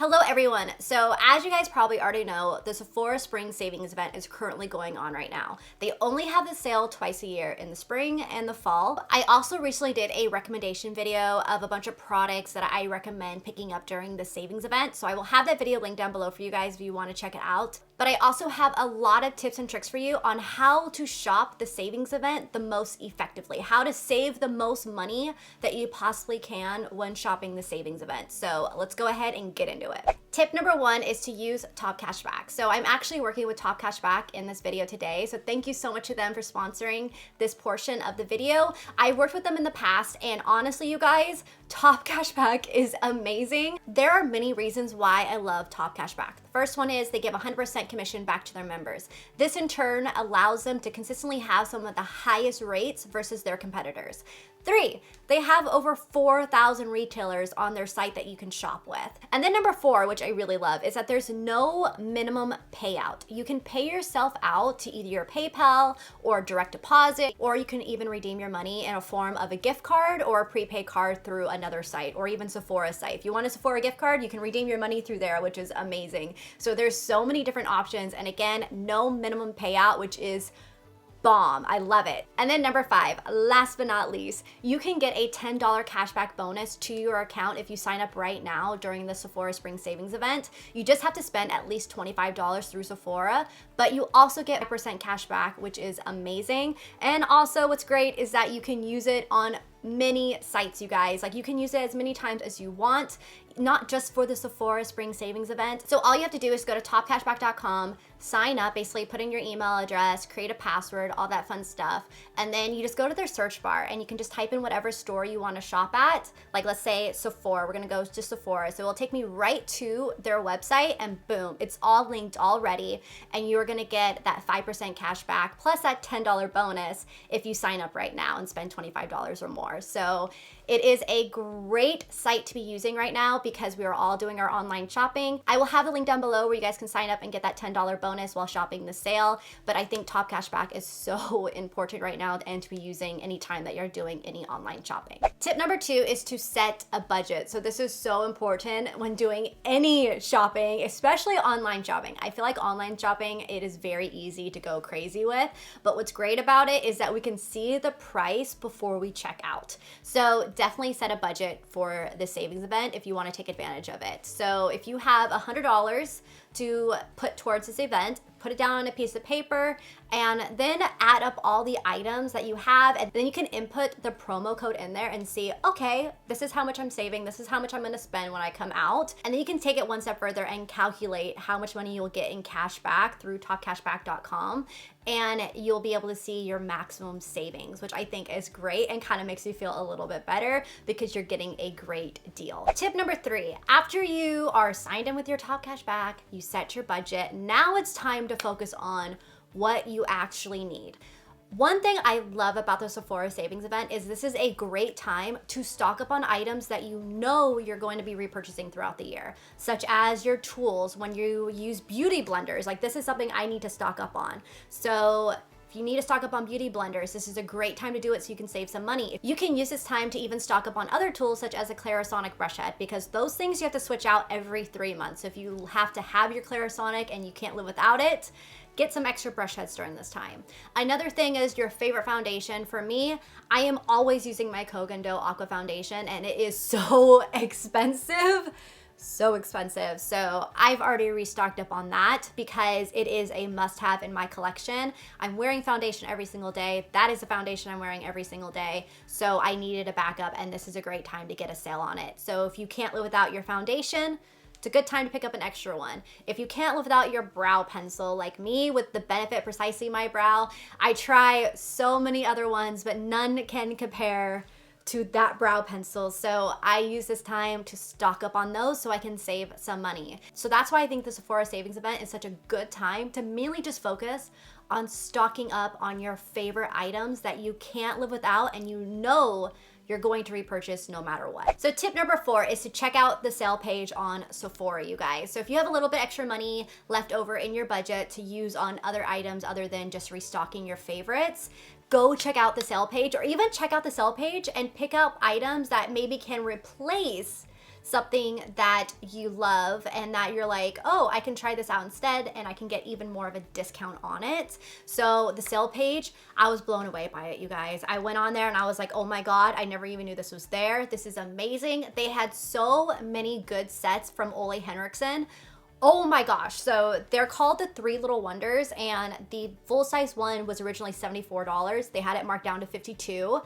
Hello everyone. So as you guys probably already know, the Sephora Spring Savings event is currently going on right now. They only have the sale twice a year, in the spring and the fall. I also recently did a recommendation video of a bunch of products that I recommend picking up during the savings event. So I will have that video linked down below for you guys if you want to check it out. But I also have a lot of tips and tricks for you on how to shop the savings event the most effectively, how to save the most money that you possibly can when shopping the savings event. So let's go ahead and get into it. Tip number one is to use TOPCASHBAck. So I'm actually working with TOPCASHBAck in this video today. So thank you so much to them for sponsoring this portion of the video. I worked with them in the past, and honestly, you guys, TOPCASHBAck is amazing. There are many reasons why I love TOPCASHBAck. The first one is they give 100% commission back to their members. This in turn allows them to consistently have some of the highest rates versus their competitors. 3, they have over 4,000 retailers on their site that you can shop with. And then number 4, which I really love, is that there's no minimum payout. You can pay yourself out to either your PayPal or direct deposit, or you can even redeem your money in a form of a gift card or a prepaid card through another site, or even Sephora site. If you want a Sephora gift card, you can redeem your money through there, which is amazing. So there's so many different options, and again, no minimum payout, which is bomb. I love it. And then number 5, last but not least, you can get a $10 cashback bonus to your account if you sign up right now during the Sephora Spring Savings event. You just have to spend at least $25 through Sephora, but you also get 5% cashback, which is amazing. And also what's great is that you can use it on many sites, you guys. Like, you can use it as many times as you want, not just for the Sephora Spring Savings event. So all you have to do is go to topcashback.com, sign up, basically put in your email address, create a password, all that fun stuff. And then you just go to their search bar and you can just type in whatever store you want to shop at. Like, let's say Sephora, we're going to go to Sephora. So it'll take me right to their website, and boom, it's all linked already. And you're going to get that 5% cash back plus that $10 bonus if you sign up right now and spend $25 or more. So it is a great site to be using right now because we are all doing our online shopping. I will have the link down below where you guys can sign up and get that $10 bonus while shopping the sale. But I think TOPCASHBAck is so important right now and to be using anytime that you're doing any online shopping. Tip number 2 is to set a budget. So this is so important when doing any shopping, especially online shopping. I feel like online shopping, it is very easy to go crazy with, but what's great about it is that we can see the price before we check out. So definitely set a budget for the savings event if you want to take advantage of it. So if you have $100 to put towards this event, put it down on a piece of paper and then add up all the items that you have, and then you can input the promo code in there and see, okay, this is how much I'm saving, this is how much I'm going to spend when I come out. And then you can take it one step further and calculate how much money you'll get in cash back through topcashback.com, and you'll be able to see your maximum savings, which I think is great and kind of makes you feel a little bit better because you're getting a great deal. Tip number 3, after you are signed in with your TOPCASHBAck, you set your budget, now it's time to focus on what you actually need. One thing I love about the Sephora Savings event is this is a great time to stock up on items that you know you're going to be repurchasing throughout the year, such as your tools when you use beauty blenders. Like, this is something I need to stock up on. So if you need to stock up on beauty blenders, this is a great time to do it so you can save some money. You can use this time to even stock up on other tools such as a Clarisonic brush head, because those things you have to switch out every 3 months. So if you have to have your Clarisonic and you can't live without it, get some extra brush heads during this time. Another thing is your favorite foundation. For me, I am always using my Kogan Dough Aqua Foundation, and it is so expensive. So expensive. So I've already restocked up on that because it is a must-have in my collection. I'm wearing foundation every single day. That is the foundation I'm wearing every single day. So I needed a backup, and this is a great time to get a sale on it. So if you can't live without your foundation, it's a good time to pick up an extra one. If you can't live without your brow pencil, like me with the Benefit Precisely My Brow, I try so many other ones, but none can compare to that brow pencil. So I use this time to stock up on those so I can save some money. So that's why I think the Sephora Savings event is such a good time to mainly just focus on stocking up on your favorite items that you can't live without and you know you're going to repurchase no matter what. So tip number 4 is to check out the sale page on Sephora, you guys. So if you have a little bit extra money left over in your budget to use on other items other than just restocking your favorites, go check out the sale page, or even check out the sale page and pick up items that maybe can replace something that you love and that you're like, oh, I can try this out instead and I can get even more of a discount on it. So the sale page, I was blown away by it, you guys. I went on there and I was like, oh my God, I never even knew this was there. This is amazing. They had so many good sets from Ole Henriksen. Oh my gosh. So they're called the Three Little Wonders, and the full size one was originally $74. They had it marked down to $52.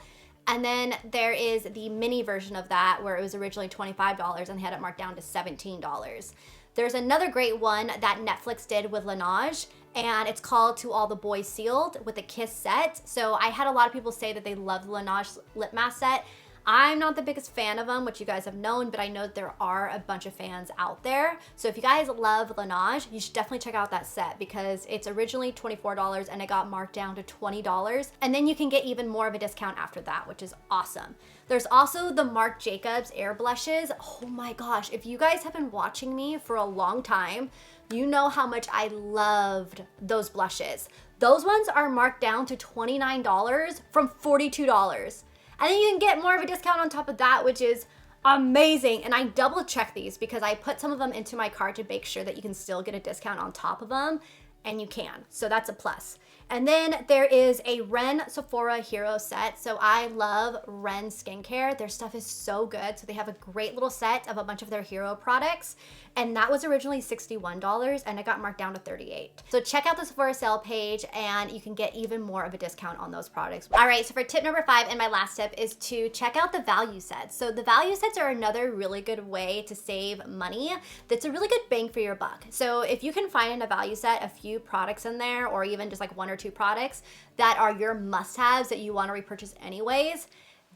And then there is the mini version of that where it was originally $25 and they had it marked down to $17. There's another great one that Netflix did with Laneige, and it's called To All the Boys Sealed with a Kiss set. So I had a lot of people say that they love the Laneige lip mask set. I'm not the biggest fan of them, which you guys have known, but I know that there are a bunch of fans out there. So if you guys love Laneige, you should definitely check out that set because it's originally $24 and it got marked down to $20. And then you can get even more of a discount after that, which is awesome. There's also the Marc Jacobs Air Blushes. Oh my gosh, if you guys have been watching me for a long time, you know how much I loved those blushes. Those ones are marked down to $29 from $42. And then you can get more of a discount on top of that, which is amazing. And I double check these because I put some of them into my cart to make sure that you can still get a discount on top of them, and you can. So that's a plus. And then there is a Ren Sephora Hero set. So I love Ren skincare. Their stuff is so good. So they have a great little set of a bunch of their hero products. And that was originally $61 and it got marked down to $38. So check out the Sephora sale page and you can get even more of a discount on those products. All right, so for tip number 5 and my last tip is to check out the value sets. So the value sets are another really good way to save money. That's a really good bang for your buck. So if you can find in a value set a few products in there, or even just like 1 or 2 products that are your must-haves that you want to repurchase anyways,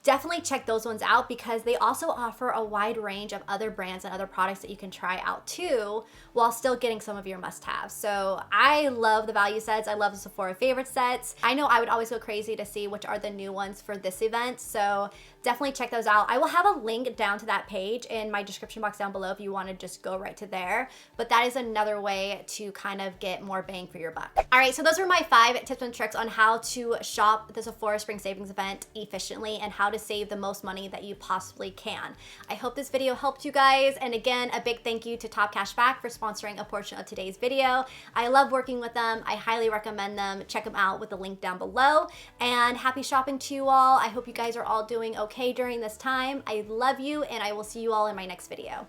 definitely check those ones out because they also offer a wide range of other brands and other products that you can try out too while still getting some of your must-haves. So I love the value sets. I love the Sephora favorite sets. I know I would always go crazy to see which are the new ones for this event. So definitely check those out. I will have a link down to that page in my description box down below if you want to just go right to there. But that is another way to kind of get more bang for your buck. All right, so those were my 5 tips and tricks on how to shop the Sephora Spring Savings event efficiently and how to save the most money that you possibly can. I hope this video helped you guys. And again, a big thank you to TOPCASHBACK for sponsoring a portion of today's video. I love working with them. I highly recommend them. Check them out with the link down below. And happy shopping to you all. I hope you guys are all doing okay during this time. I love you, and I will see you all in my next video.